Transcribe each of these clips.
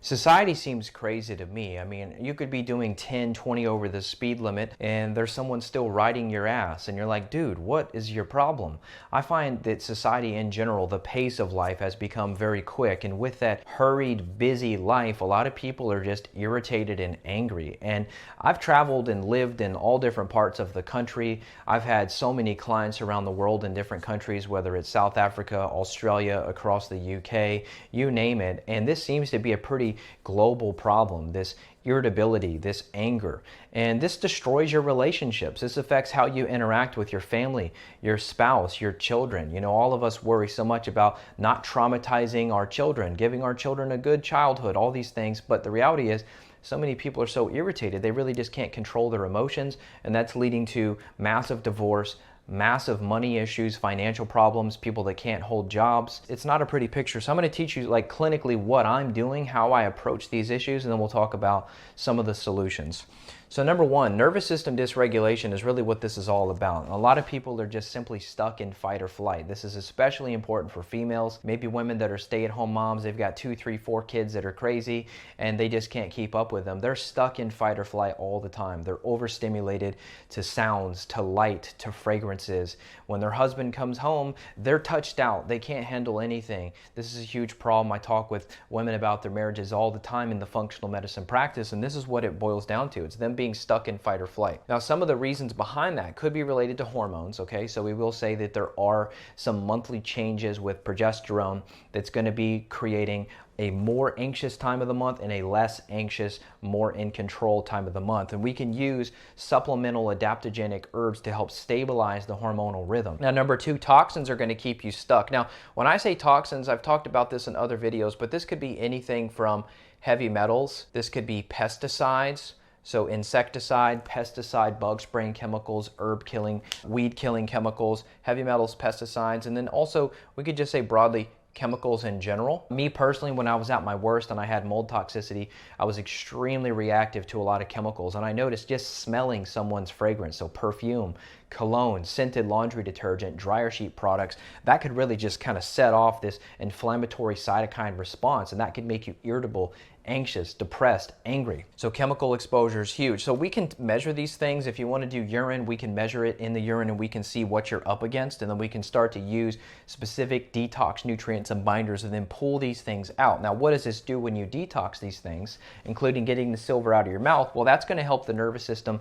Society seems crazy to me. I mean, you could be doing 10, 20 over the speed limit and there's someone still riding your ass and you're like, dude, what is your problem? I find that society in general, the pace of life has become very quick, and with that hurried, busy life, a lot of people are just irritated and angry. And I've traveled and lived in all different parts of the country. I've had so many clients around the world in different countries, whether it's South Africa, Australia, across the UK, you name it. And this seems to be a pretty global problem, this irritability, this anger. And this destroys your relationships. This affects how you interact with your family, your spouse, your children. You know, all of us worry so much about not traumatizing our children, giving our children a good childhood, all these things. But the reality is, so many people are so irritated, they really just can't control their emotions. And that's leading to massive divorce, massive money issues, financial problems, people that can't hold jobs. It's not a pretty picture. So I'm going to teach you like clinically what I'm doing, how I approach these issues, and then we'll talk about some of the solutions. So number one, nervous system dysregulation is really what this is all about. A lot of people are just simply stuck in fight or flight. This is especially important for females, maybe women that are stay-at-home moms. They've got 2, 3, 4 kids that are crazy and they just can't keep up with them. They're stuck in fight or flight all the time. They're overstimulated to sounds, to light, to fragrances. When their husband comes home, they're touched out. They can't handle anything. This is a huge problem. I talk with women about their marriages all the time in the functional medicine practice, and this is what it boils down to. It's them being stuck in fight or flight. Now, some of the reasons behind that could be related to hormones, okay? So we will say that there are some monthly changes with progesterone that's going to be creating a more anxious time of the month and a less anxious, more in control time of the month. And we can use supplemental adaptogenic herbs to help stabilize the hormonal rhythm. Now, number two, toxins are going to keep you stuck. Now, when I say toxins, I've talked about this in other videos, but this could be anything from heavy metals. This could be pesticides. So insecticide, pesticide, bug spraying chemicals, herb killing, weed killing chemicals, heavy metals, pesticides, and then also we could just say broadly chemicals in general. Me personally, when I was at my worst and I had mold toxicity, I was extremely reactive to a lot of chemicals, and I noticed just smelling someone's fragrance, so perfume, cologne, scented laundry detergent, dryer sheet products, that could really just kind of set off this inflammatory cytokine response, and that could make you irritable, anxious, depressed, angry. So chemical exposure is huge. So we can measure these things. If you want to do urine, we can measure it in the urine and we can see what you're up against, and then we can start to use specific detox nutrients and binders and then pull these things out. Now, what does this do when you detox these things, including getting the silver out of your mouth? Well, that's going to help the nervous system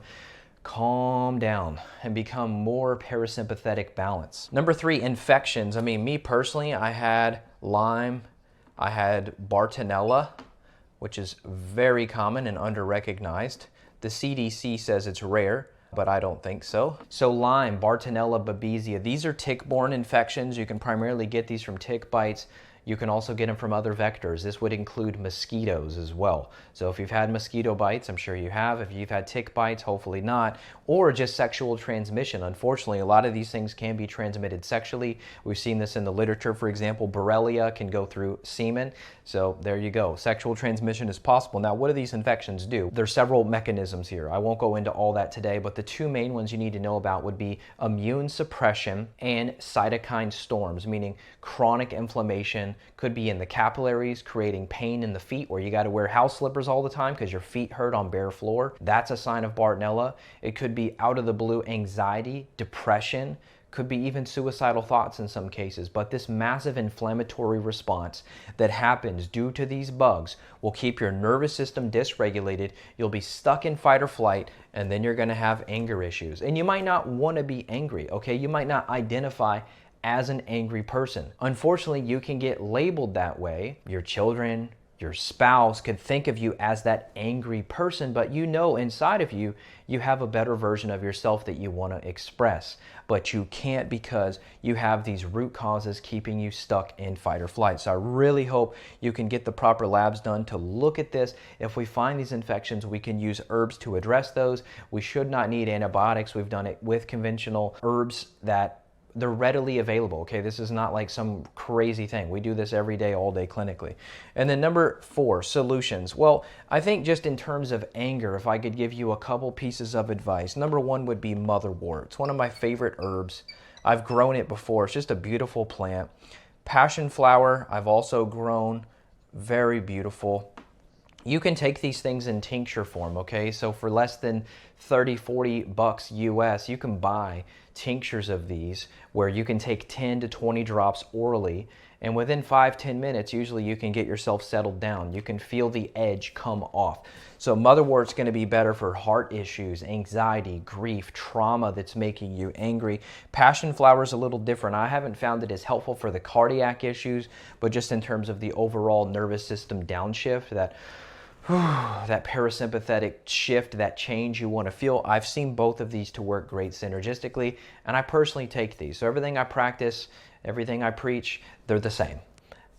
calm down and become more parasympathetic balance. Number three, infections. I mean, me personally, I had Lyme, I had Bartonella, which is very common and under-recognized. The CDC says it's rare, but I don't think so. So Lyme, Bartonella, Babesia, these are tick-borne infections. You can primarily get these from tick bites. You can also get them from other vectors. This would include mosquitoes as well. So if you've had mosquito bites, I'm sure you have. If you've had tick bites, hopefully not. Or just sexual transmission. Unfortunately, a lot of these things can be transmitted sexually. We've seen this in the literature. For example, Borrelia can go through semen. So there you go. Sexual transmission is possible. Now, what do these infections do? There's several mechanisms here. I won't go into all that today, but the two main ones you need to know about would be immune suppression and cytokine storms, meaning chronic inflammation. Could be in the capillaries, creating pain in the feet, where you got to wear house slippers all the time because your feet hurt on bare floor. That's a sign of Bartonella. It could be out of the blue anxiety, depression, could be even suicidal thoughts in some cases. But this massive inflammatory response that happens due to these bugs will keep your nervous system dysregulated. You'll be stuck in fight or flight, and then you're going to have anger issues. And you might not want to be angry, okay? You might not identify as an angry person. Unfortunately, you can get labeled that way. Your children, your spouse could think of you as that angry person, but you know inside of you, you have a better version of yourself that you want to express. But you can't because you have these root causes keeping you stuck in fight or flight. So I really hope you can get the proper labs done to look at this. If we find these infections, we can use herbs to address those. We should not need antibiotics. We've done it with conventional herbs that they're readily available, okay? This is not like some crazy thing. We do this every day, all day clinically. And then number four, solutions. Well, I think just in terms of anger, if I could give you a couple pieces of advice, number one would be Motherwort. It's one of my favorite herbs. I've grown it before. It's just a beautiful plant. Passionflower, I've also grown. Very beautiful. You can take these things in tincture form, okay? So for less than 30, 40 bucks US, you can buy tinctures of these where you can take 10 to 20 drops orally, and within 5-10 minutes, usually you can get yourself settled down. You can feel the edge come off. So Motherwort's going to be better for heart issues, anxiety, grief, trauma that's making you angry. Passionflower is a little different. I haven't found it as helpful for the cardiac issues, but just in terms of the overall nervous system downshift, that parasympathetic shift, that change you want to feel. I've seen both of these to work great synergistically, and I personally take these. So everything I practice, everything I preach, they're the same.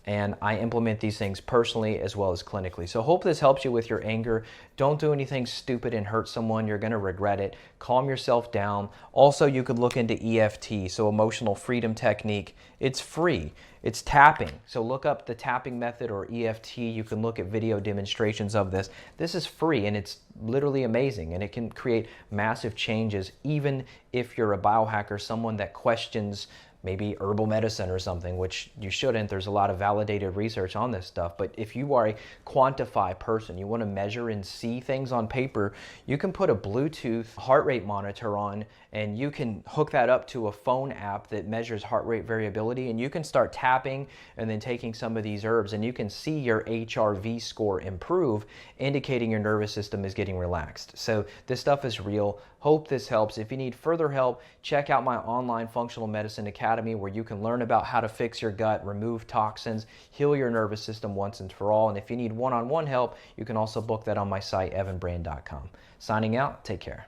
And I implement these things personally as well as clinically. So hope this helps you with your anger. Don't do anything stupid and hurt someone. You're going to regret it. Calm yourself down. Also, you could look into EFT, so emotional freedom technique. It's free. It's tapping. So look up the tapping method or EFT. You can look at video demonstrations of this. This is free and it's literally amazing, and it can create massive changes even if you're a biohacker, someone that questions maybe herbal medicine or something, which you shouldn't. There's a lot of validated research on this stuff. But if you are a quantify person, you want to measure and see things on paper, you can put a Bluetooth heart rate monitor on, and you can hook that up to a phone app that measures heart rate variability, and you can start tapping and then taking some of these herbs, and you can see your HRV score improve, indicating your nervous system is getting relaxed. So this stuff is real. Hope this helps. If you need further help, check out my online functional medicine academy, where you can learn about how to fix your gut, remove toxins, heal your nervous system once and for all. And if you need one-on-one help, you can also book that on my site, evanbrand.com. Signing out, take care.